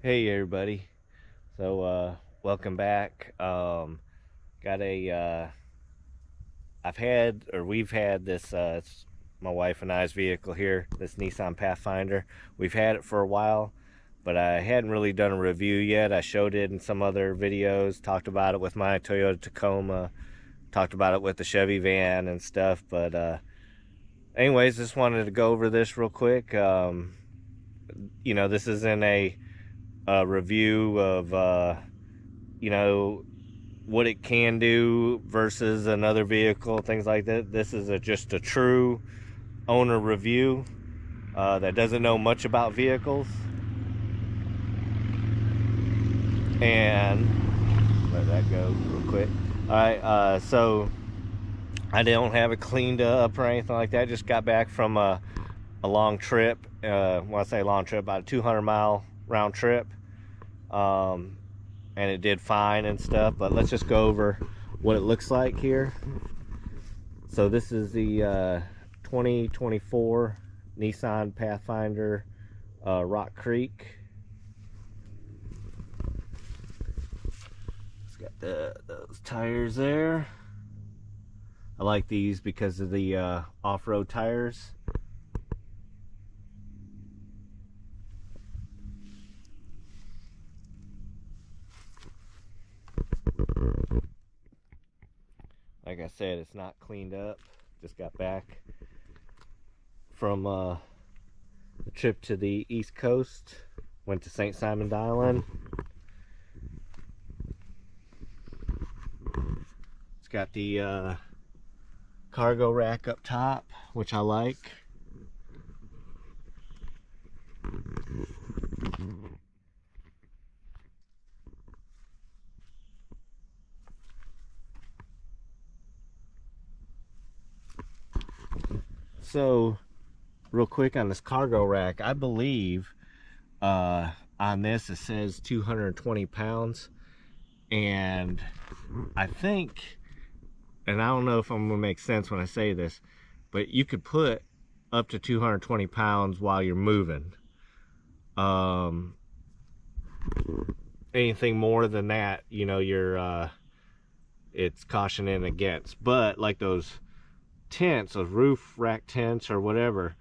Hey everybody. So welcome back. Got a we've had this it's my wife and I's vehicle here, this Nissan Pathfinder. We've had it for a while, but I hadn't really done a review yet. I showed it in some other videos, talked about it with my Toyota Tacoma, talked about it with the Chevy van and stuff, but anyways, just wanted to go over this real quick. This isn't a review of what it can do versus another vehicle, things like that. This is just a true owner review that doesn't know much about vehicles. And let that go real quick. All right, so I don't have it cleaned up or anything like that. Just got back from a long trip. When I say long trip, about a 200-mile round trip. And it did fine and stuff, but let's just go over what it looks like here. So this is the 2024 Nissan Pathfinder Rock Creek. It's got those tires there. I like these because of the off-road tires. Like I said, it's not cleaned up. Just got back from the trip to the East Coast. Went to St. Simon's Island. It's got the cargo rack up top, which I like. So real quick on this cargo rack, I believe on this it says 220 pounds, and I think, and I don't know if I'm gonna make sense when I say this, but you could put up to 220 pounds while you're moving. Anything more than that, you're it's cautioning against. But like those tents, those roof rack tents or whatever,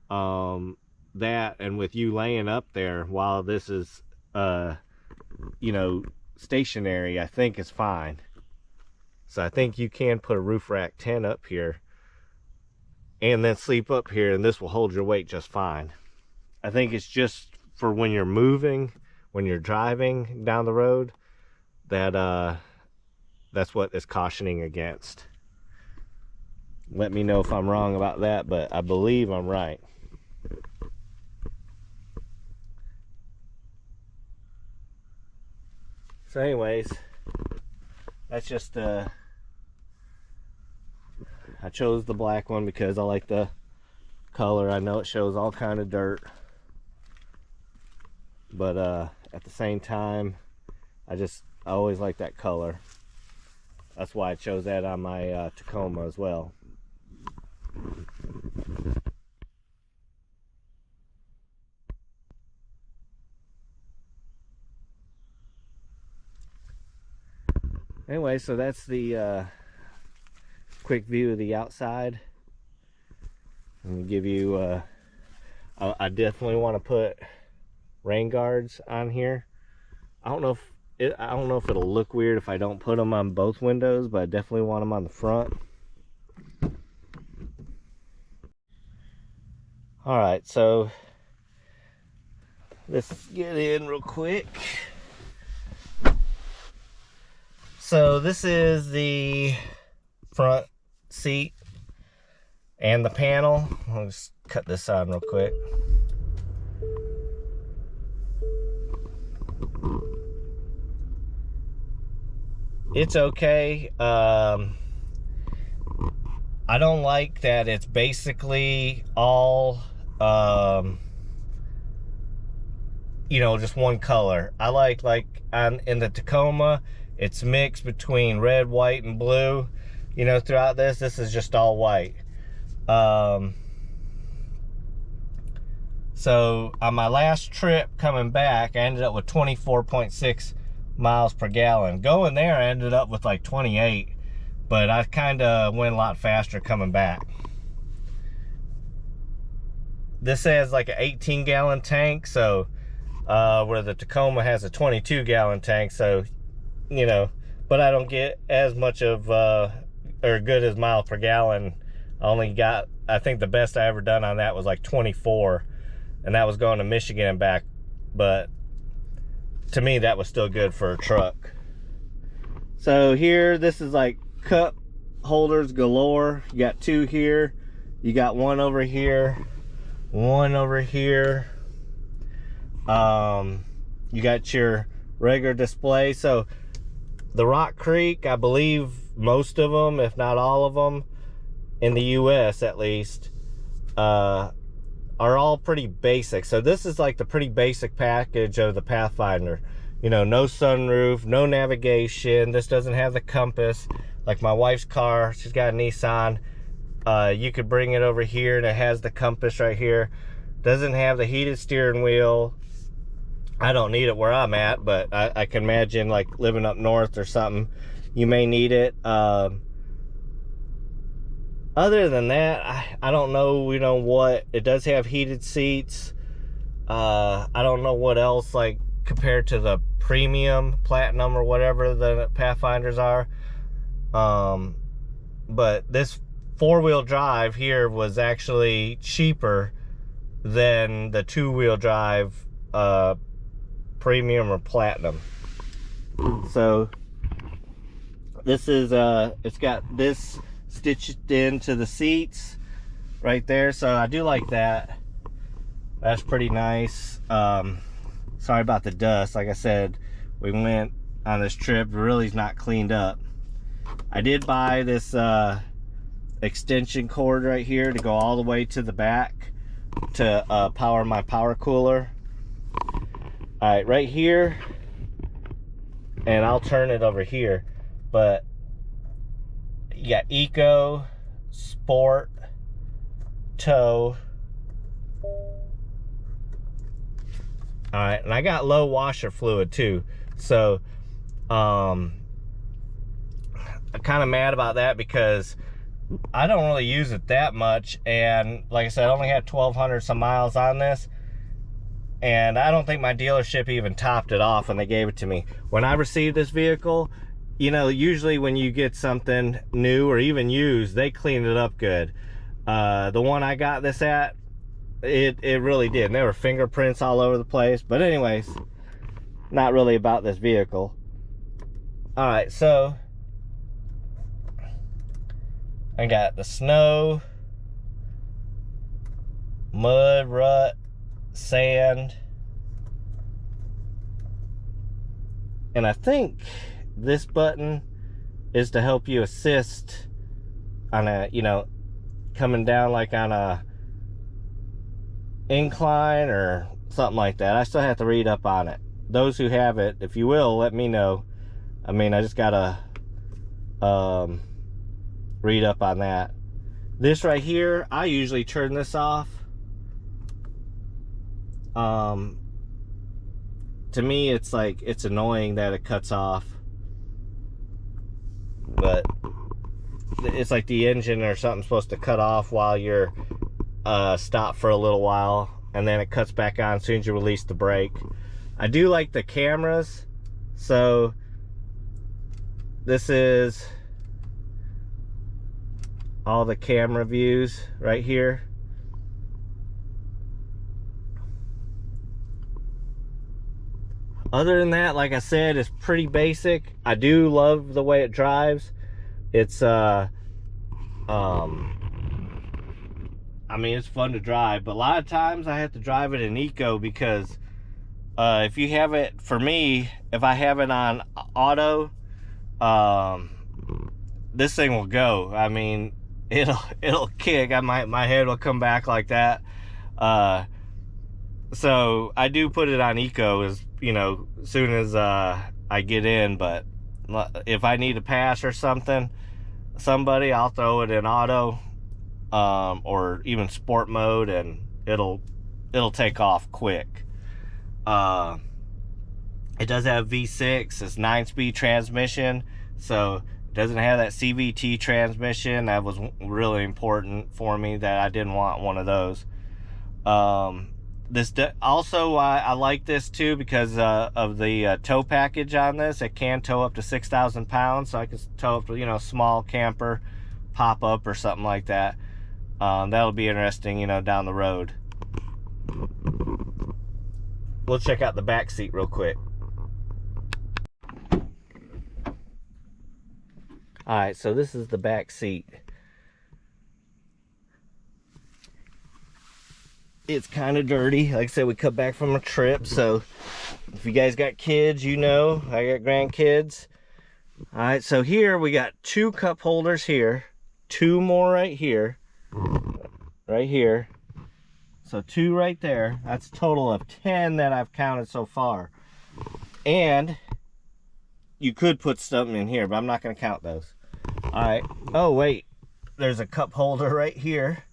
that, and with you laying up there while this is stationary, I think is fine. So I think you can put a roof rack tent up here and then sleep up here, and this will hold your weight just fine. I think it's just for when you're moving, when you're driving down the road, that that's what it's cautioning against. Let me know if I'm wrong about that, but I believe I'm right. So anyways, that's just I chose the black one because I like the color. I know it shows all kind of dirt, but at the same time, I always like that color. That's why I chose that on my Tacoma as well. Anyway, so that's the quick view of the outside. Let me give you I definitely want to put rain guards on here. I don't know if it'll look weird if I don't put them on both windows, but I definitely want them on the front. All right, so let's get in real quick. So this is the front seat and the panel. I'll just cut this on real quick. It's okay. I don't like that it's basically all just one color. I like in the Tacoma, it's mixed between red, white, and blue. Throughout this is just all white. So on my last trip coming back, I ended up with 24.6 miles per gallon. Going there, I ended up with like 28, but I kind of went a lot faster coming back. This has like an 18-gallon tank, so where the Tacoma has a 22-gallon tank, so, you know, but I don't get as much of, or good as miles per gallon. I only got, I think the best I ever done on that was like 24, and that was going to Michigan and back, but to me that was still good for a truck. So here, this is like cup holders galore. You got 2 here, you got 1 over here, 1 over here. You got your regular display. So the Rock Creek, I believe most of them, if not all of them, in the US at least, are all pretty basic. So this is like the pretty basic package of the Pathfinder. You know, no sunroof, no navigation. This doesn't have the compass like my wife's car. She's got a Nissan. You could bring it over here and it has the compass right here. Doesn't have the heated steering wheel. I don't need it where I'm at, but I can imagine like living up north or something, you may need it. Other than that, I don't know, you know what. It does have heated seats. I don't know what else, like compared to the premium, platinum, or whatever the Pathfinders are. But this 4-wheel drive here was actually cheaper than the 2-wheel drive premium or platinum. So this is it's got this stitched into the seats right there, so I do like that. That's pretty nice. Sorry about the dust. Like I said, we went on this trip, it really is not cleaned up. I did buy this extension cord right here to go all the way to the back to power my power cooler. All right, right here, and I'll turn it over here, but you got Eco, Sport, Tow. All right, and I got low washer fluid too, so I'm kind of mad about that because I don't really use it that much, and like I said, I only had 1,200 some miles on this, and I don't think my dealership even topped it off when they gave it to me. When I received this vehicle, you know, usually when you get something new or even used, they clean it up good. The one I got this at, it really did. And there were fingerprints all over the place. But anyways, not really about this vehicle. All right, so I got the snow, mud, rut, sand, and I think this button is to help you assist on a, you know, coming down like on a incline or something like that. I still have to read up on it. Those who have it, if you will, let me know. I mean, I just gotta read up on that. This right here, I usually turn this off. To me, it's like, it's annoying that it cuts off, but it's like the engine or something supposed to cut off while you're stopped for a little while, and then it cuts back on as soon as you release the brake. I do like the cameras, so this is all the camera views right here. Other than that, like I said, it's pretty basic. I do love the way it drives. It's I mean, it's fun to drive, but a lot of times I have to drive it in Eco because if you have it, for me, if I have it on auto, this thing will go. I mean, it'll kick. My head will come back like that. So I do put it on Eco, as you know, as soon as I get in. But if I need to pass or something, somebody, I'll throw it in auto, or even sport mode, and it'll it'll take off quick. It does have V6. It's 9-speed transmission, so it doesn't have that CVT transmission. That was really important for me, that I didn't want one of those. Also, I like this too because of the tow package on this. It can tow up to 6,000 pounds, so I can tow up to, you know, small camper, pop up or something like that. That'll be interesting, you know, down the road. We'll check out the back seat real quick. All right, so this is the back seat. It's kind of dirty. Like I said, we come back from a trip, so if you guys got kids, you know, I got grandkids. All right, so here we got 2 cup holders here, 2 more right here, so 2 right there. That's a total of 10 that I've counted so far. And you could put something in here, but I'm not going to count those. All right. Oh, wait. There's a cup holder right here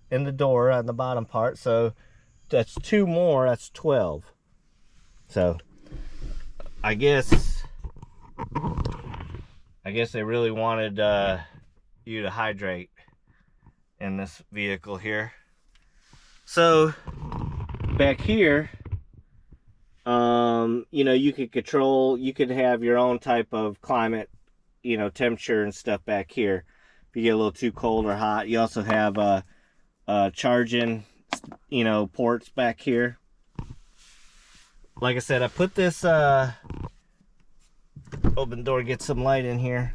in the door on the bottom part. So that's 2 more. That's 12. So I guess they really wanted you to hydrate in this vehicle here. So back here, you know, you could have your own type of climate, you know, temperature and stuff back here. If you get a little too cold or hot, you also have charging, you know, ports back here. Like I said, I put this open door, get some light in here.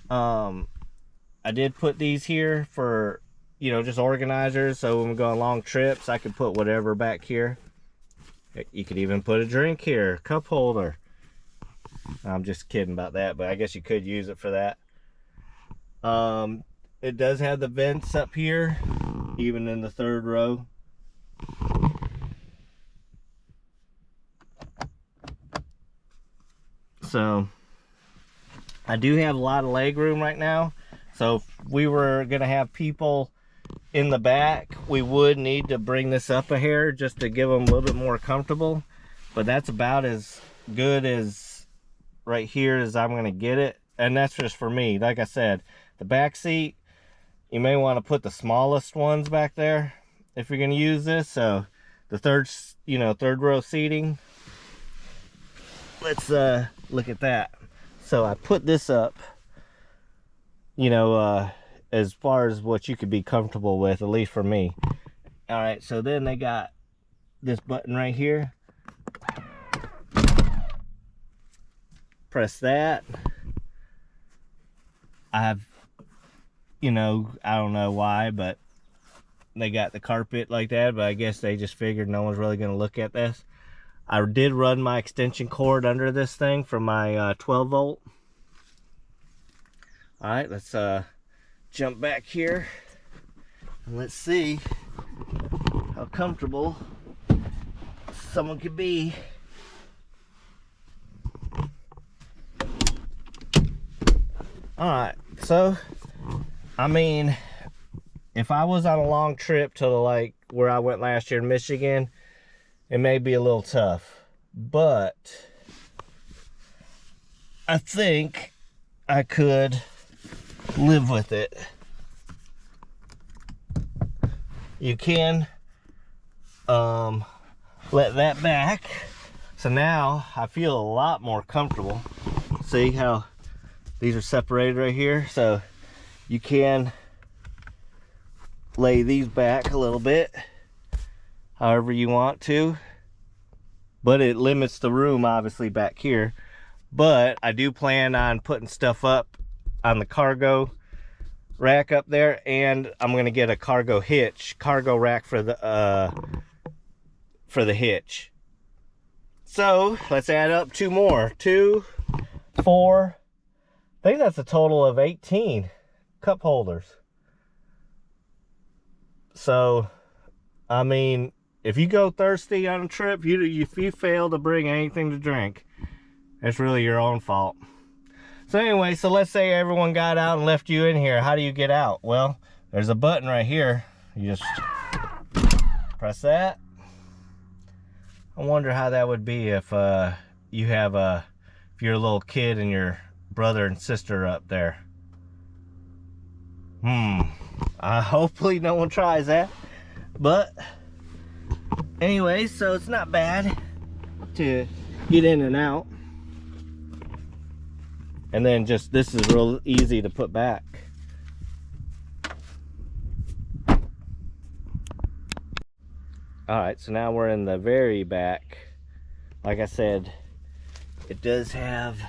I did put these here for, you know, just organizers, so when we go on long trips, I could put whatever back here. You could even put a drink here, cup holder. I'm just kidding about that, but I guess you could use it for that. It does have the vents up here, even in the 3rd row. So I do have a lot of leg room right now. So if we were gonna have people in the back, we would need to bring this up a hair just to give them a little bit more comfortable. But that's about as good as right here as I'm gonna get it. And that's just for me. Like I said, the back seat, you may want to put the smallest ones back there if you're gonna use this. So the 3rd row seating. Let's look at that. So I put this up, you know, as far as what you could be comfortable with, at least for me. All right, so then they got this button right here. Press that. I have, you know, I don't know why, but they got the carpet like that, but I guess they just figured no one's really going to look at this. I did run my extension cord under this thing for my 12 volt. All right, let's jump back here and let's see how comfortable someone could be. All right, so I mean, if I was on a long trip to like where I went last year in Michigan, it may be a little tough, but I think I could live with it. You can let that back. So now I feel a lot more comfortable. See how these are separated right here? So you can lay these back a little bit, however you want to, but it limits the room obviously back here. But I do plan on putting stuff up on the cargo rack up there, and I'm gonna get a cargo rack for the hitch. So let's add up 2 more. 2, 4, I think that's a total of 18 cup holders. So I mean, if you go thirsty on a trip, if you fail to bring anything to drink, it's really your own fault. So anyway, so let's say everyone got out and left you in here. How do you get out? Well, there's a button right here. You just press that. I wonder how that would be if you have if you're a little kid and your brother and sister are up there. Hopefully no one tries that. But anyway, so it's not bad to get in and out. And then just, this is real easy to put back. Alright, so now we're in the very back. Like I said, it does have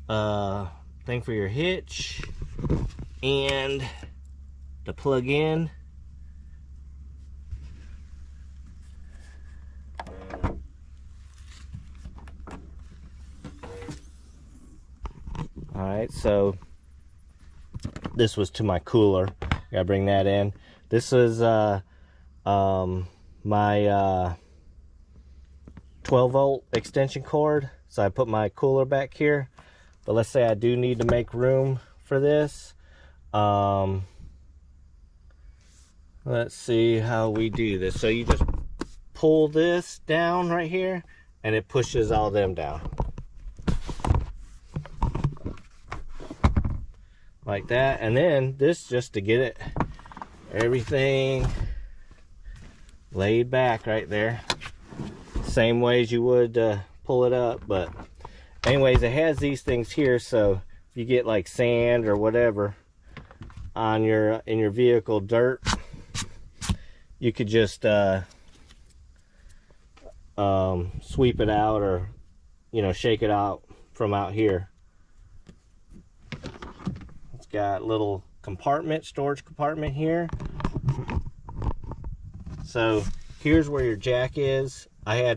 a thing for your hitch and to plug in. Alright, so this was to my cooler. Gotta bring that in. This is my 12 volt extension cord, so I put my cooler back here. But let's say I do need to make room for this. Let's see how we do this. So you just pull this down right here and it pushes all them down like that. And then this, just to get it everything laid back right there, same way as you would pull it up. But anyways, it has these things here, so if you get like sand or whatever on your in your vehicle, dirt, you could just sweep it out, or shake it out from out here. It's got a little compartment, storage compartment here. So here's where your jack is. I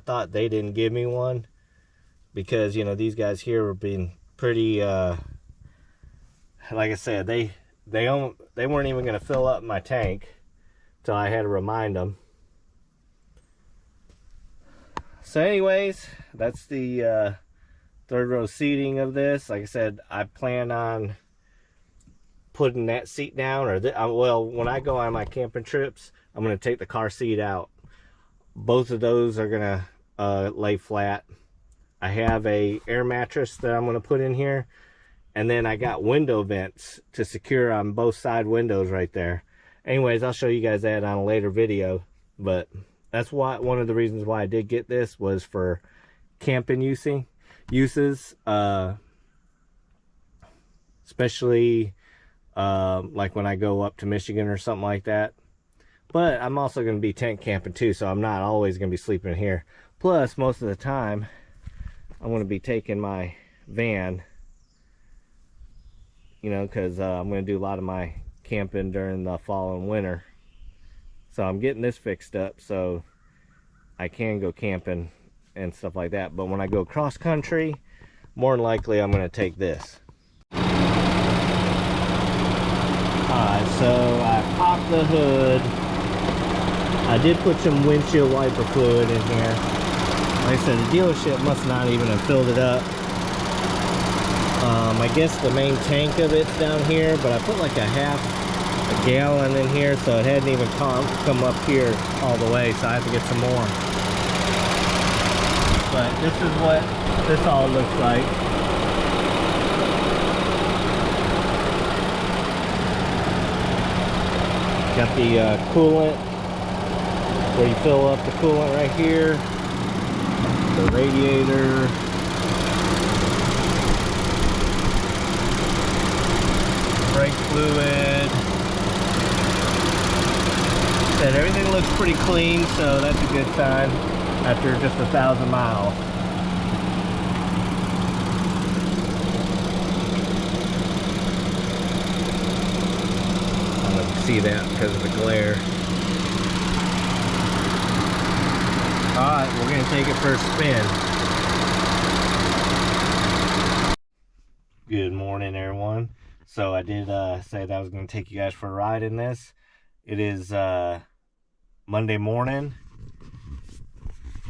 thought they didn't give me one because these guys here were being pretty like I said, they weren't even going to fill up my tank till I had to remind them. So anyways, that's the third row seating of this. Like I said, I plan on putting that seat down, or well, when I go on my camping trips, I'm going to take the car seat out. Both of those are going to lay flat. I have a air mattress that I'm going to put in here, and then I got window vents to secure on both side windows right there. Anyways, I'll show you guys that on a later video. But that's why, one of the reasons why I did get this was for camping uses, especially like when I go up to Michigan or something like that. But I'm also going to be tent camping too, so I'm not always going to be sleeping here. Plus, most of the time, I'm going to be taking my van, because I'm going to do a lot of my camping during the fall and winter. So I'm getting this fixed up so I can go camping and stuff like that. But when I go cross country, more than likely I'm going to take this. Alright, so I popped the hood. I did put some windshield wiper fluid in here. Like I said, the dealership must not even have filled it up. I guess the main tank of it's down here, but I put like a half a gallon in here, so it hadn't even come up here all the way, so I have to get some more. But this is what this all looks like. Got the coolant, where you fill up the coolant right here, the radiator, brake fluid. And everything looks pretty clean, so that's a good sign after just 1,000 miles. I don't see that because of the glare. Alright, we're going to take it for a spin. Good morning, everyone. So I did say that I was going to take you guys for a ride in this. It is Monday morning.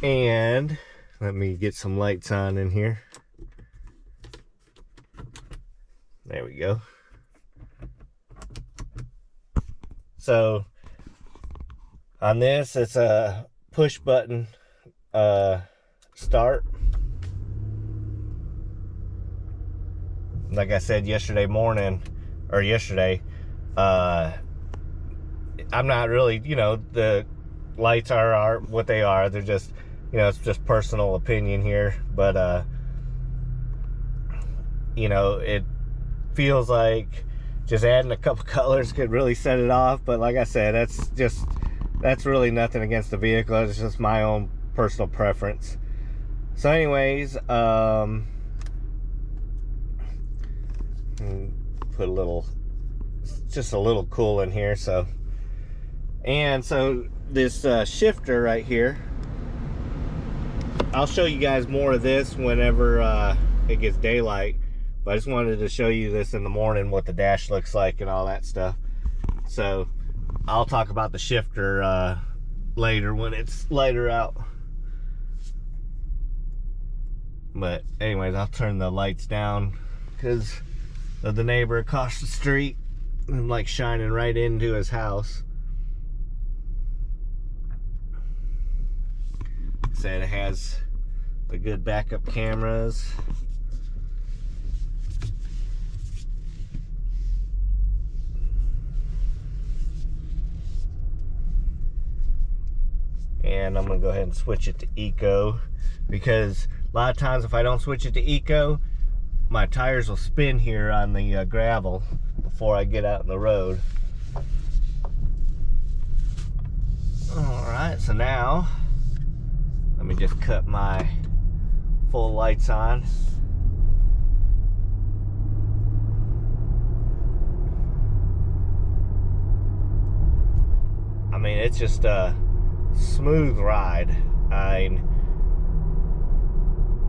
And let me get some lights on in here. There we go. So on this, it's a push button start. Like I said yesterday, I'm not really, the lights are what they are. They're just, it's just personal opinion here, but it feels like just adding a couple colors could really set it off. But like I said, that's really nothing against the vehicle. It's just my own personal preference. So anyways, put just a little cool in here. So this shifter right here, I'll show you guys more of this whenever it gets daylight, but I just wanted to show you this in the morning, what the dash looks like and all that stuff. So I'll talk about the shifter later when it's lighter out. But anyways, I'll turn the lights down because of the neighbor across the street. I'm like shining right into his house. Said it has the good backup cameras. And I'm gonna go ahead and switch it to Eco, because a lot of times if I don't switch it to Eco, my tires will spin here on the gravel before I get out on the road. Alright, so now let me just cut my full lights on. I mean, it's just a smooth ride.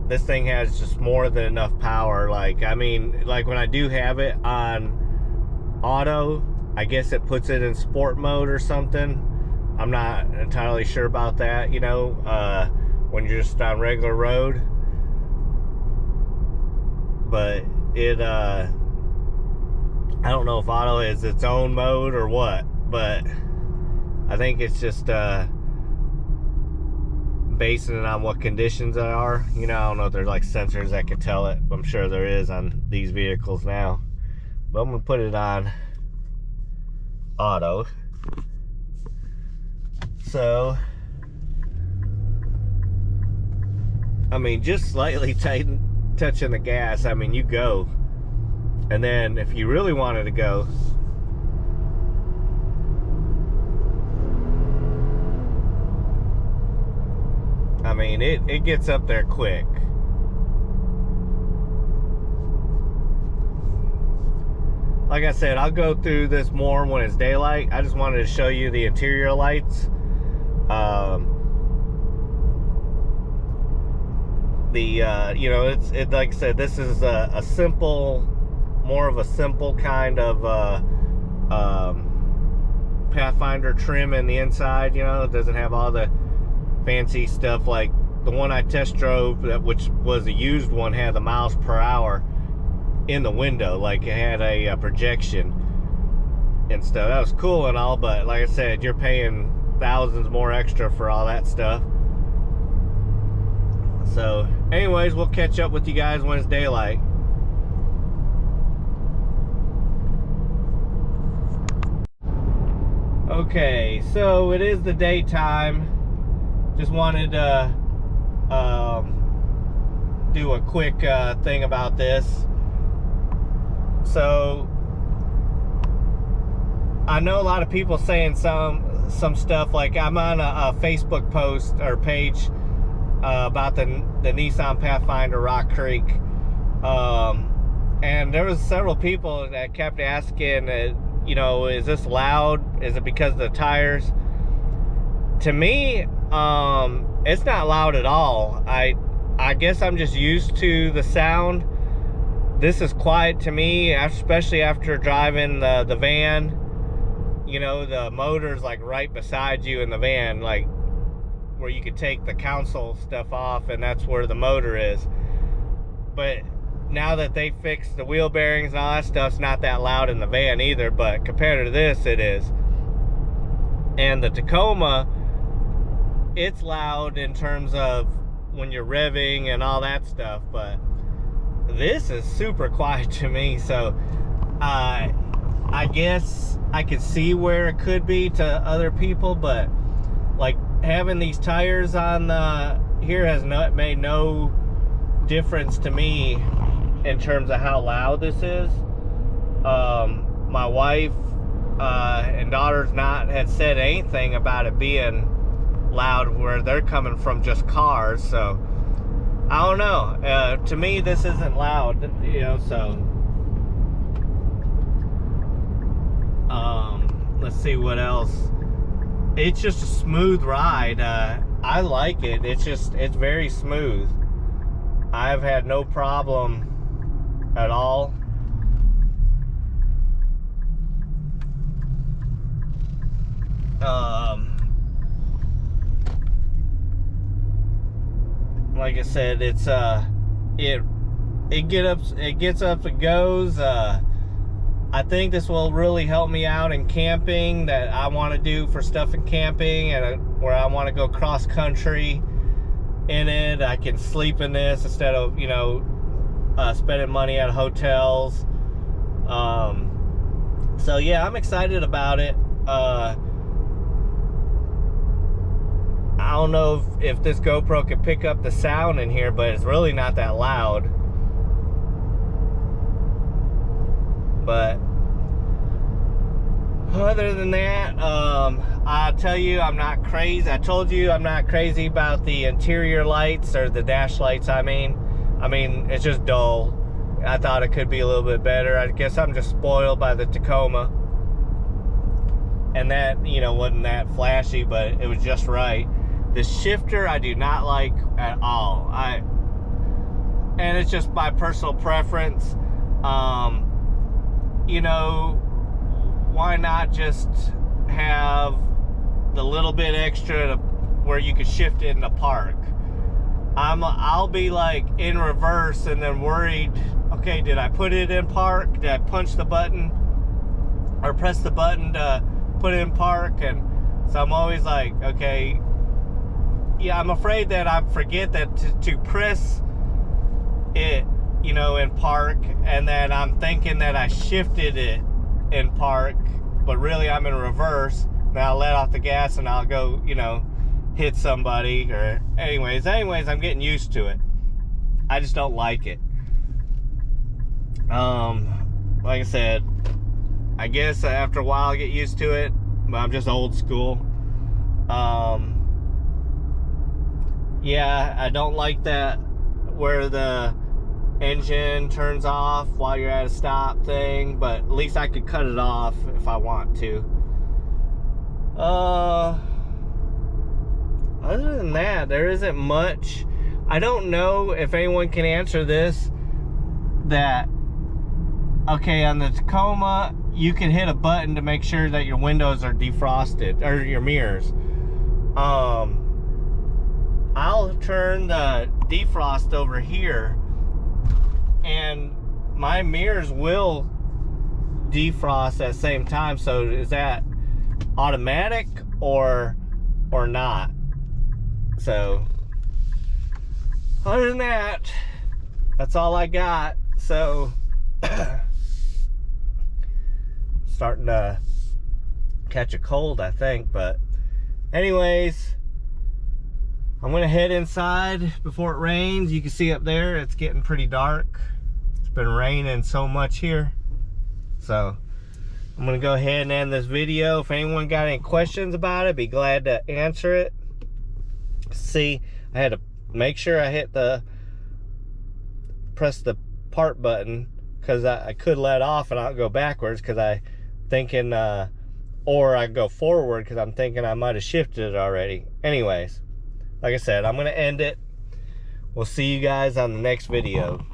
This thing has just more than enough power. Like when I do have it on auto, I guess it puts it in sport mode or something. I'm not entirely sure about that, when you're just on regular road. But it, I don't know if auto is its own mode or what, but I think it's just basing it on what conditions they are. I don't know if there's like sensors that can tell it. I'm sure there is on these vehicles now. But I'm gonna put it on auto. So, I mean, just slightly touching the gas, I mean, you go. And then if you really wanted to go, I mean, it gets up there quick. Like I said, I'll go through this more when it's daylight. I just wanted to show you the interior lights. It's like I said, this is a simple, more of a simple kind of Pathfinder trim in the inside. It doesn't have all the fancy stuff like the one I test drove, which was a used one, had the miles per hour in the window, like it had a projection and stuff. That was cool and all, but like I said, you're paying thousands more extra for all that stuff. So anyways, we'll catch up with you guys when it's daylight. Okay, so it is the daytime. Just wanted to do a quick thing about this. So I know a lot of people saying some stuff, like I'm on a Facebook post or page about the Nissan Pathfinder Rock Creek, and there was several people that kept asking, is this loud? Is it because of the tires? To me, it's not loud at all. I guess I'm just used to the sound. This is quiet to me, especially after driving the van. The motor's like right beside you in the van, like where you could take the console stuff off, and that's where the motor is. But now that they fixed the wheel bearings and all that stuff, it's not that loud in the van either, but compared to this, it is. And the Tacoma it's loud in terms of when you're revving and all that stuff, but this is super quiet to me. So I guess I could see where it could be to other people, but like having these tires on the here has not made no difference to me in terms of how loud this is. My wife and daughters had said anything about it being loud where they're coming from just cars, so I don't know. To me, this isn't loud, you know, so let's see what else. It's just a smooth ride. I like it. It's very smooth. I've had no problem at all. Like I said, it gets up and goes. I think this will really help me out in camping that I want to do for stuff in camping, and where I want to go cross country in it. I can sleep in this instead of, you know, spending money at hotels. So yeah, I'm excited about it. I don't know if this GoPro can pick up the sound in here, but it's really not that loud. But other than that, I tell you, I'm not crazy. I told you I'm not crazy about the interior lights, or the dash lights, I mean, it's just dull. I thought it could be a little bit better. I guess I'm just spoiled by the Tacoma. And that, you know, wasn't that flashy, but it was just right. The shifter I do not like at all. And it's just my personal preference. You know, why not just have the little bit extra to where you can shift it in the park? I'll be like in reverse and then worried, okay, did I put it in park? Did I punch the button or press the button to put it in park? And so I'm always like, okay, yeah, I'm afraid that I forget that to press it, you know, in park, and then I'm thinking that I shifted it in park, but really I'm in reverse. Now I'll let off the gas and I'll go, you know, hit somebody. Or anyways, I'm getting used to it. I just don't like it. Like I said, I guess after a while I get used to it, but I'm just old school. Yeah, I don't like that where the engine turns off while you're at a stop thing, but at least I could cut it off if I want to. Other than that, there isn't much. I don't know if anyone can answer this, that okay, on the Tacoma you can hit a button to make sure that your windows are defrosted, or your mirrors. I'll turn the defrost over here and my mirrors will defrost at the same time. So is that automatic or not? So other than that, that's all I got. So starting to catch a cold, I think. But anyways, I'm gonna head inside before it rains. You can see up there, it's getting pretty dark. It's been raining so much here. So I'm gonna go ahead and end this video. If anyone got any questions about it, be glad to answer it. See, I had to make sure I press the part button, because I could let off and I'll go backwards, because I thinking, or I go forward because I'm thinking I might have shifted it already. Anyways, like I said, I'm gonna end it. We'll see you guys on the next video.